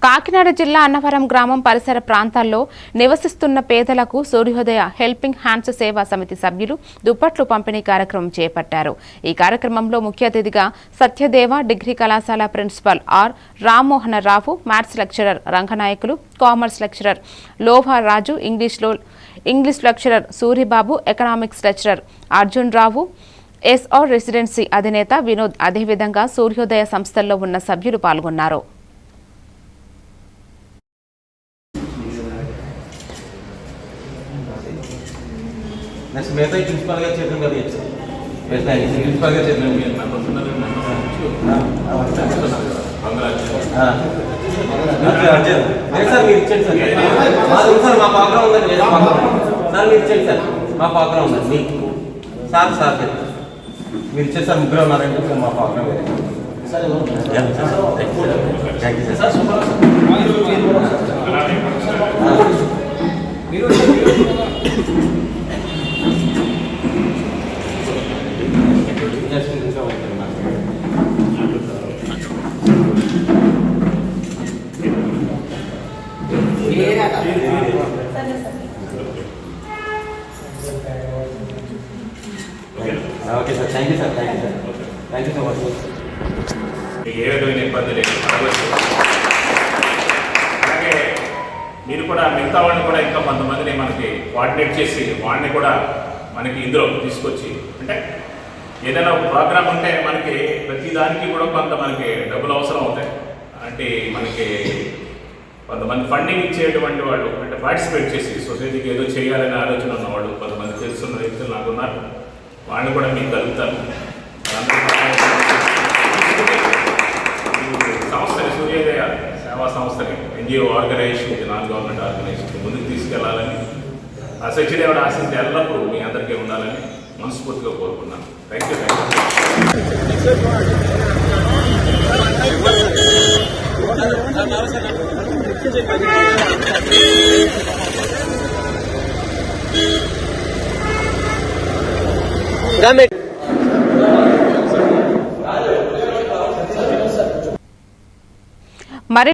కాకినాడ జిల్లా అన్నవరం గ్రామం పరిసర ప్రాంతాల్లో నివసిస్తున్న పేదలకు సూర్యోదయ హెల్పింగ్ హ్యాండ్స్ సేవా సమితి సభ్యులు దుప్పట్లు పంపిణీ కార్యక్రమం చేపట్టారు. ఈ కార్యక్రమంలో ముఖ్య అతిథిగా సత్యదేవ డిగ్రీ కళాశాల principal R Rammohana Rao, maths lecturer Ranganayakulu, commerce lecturer Lobharaju, English lecturer Suribabu, economics lecturer Arjun Rao, SR residency అధినేత వినోద్, అదేవిధంగా సూర్యోదయ సంస్థల్లో ఉన్న సభ్యులు పాల్గొన్నారు. నెక్స్ట్ మిగతా ప్రిన్సిపల్ గారు చేద్దాం కదా ప్రిన్సిపల్ గారు చేద్దాం సార్ మీరు ఇచ్చండి సార్ సార్ మా ప్రోగ్రామ్ ఉందండి సార్ మీరు ఇచ్చండి సార్ మా ప్రోగ్రామ్ ఉందండి మీకు సార్ మీరు ఇచ్చేది సార్ ముగ్గురు ఉన్నారండి మా program okay sir thank you sir thank you so much. ఏ విధమైన ఇబ్బంది లేదు. అలాగే మీరు కూడా మిగతా వాళ్ళని కూడా ఇంకా కొంతమందిని మనకి కోఆర్డినేట్ చేసి వాడిని కూడా మనకి ఇందులో తీసుకొచ్చి, అంటే ఏదైనా ఒక ప్రోగ్రామ్ ఉంటే మనకి ప్రతి దానికి కూడా కొంత మనకి డబ్బులు అవసరం అవుతాయి. అంటే మనకి కొంతమంది ఫండింగ్ ఇచ్చేటువంటి వాళ్ళు, అంటే పార్టిసిపేట్ చేసి సొసైటీకి ఏదో చేయాలనే ఆలోచన ఉన్నవాళ్ళు కొంతమంది తెలుసున్న వ్యక్తులు నాకు ఉన్నారు. వాళ్ళు కూడా మీకు కలుగుతారు. సంస్థని సూర్యోదయ సేవా సంస్థని ఎన్జిఓ ఆర్గనైజేషన్, ఇది నాన్ గవర్నమెంట్ ఆర్గనైజేషన్ ముందుకు తీసుకెళ్లాలని ఆ సత్యదేవుడు ఆశించి ఎల్లప్పుడూ మీ అందరికీ ఉండాలని మనస్ఫూర్తిగా కోరుకున్నాను. Thank you. Damn it.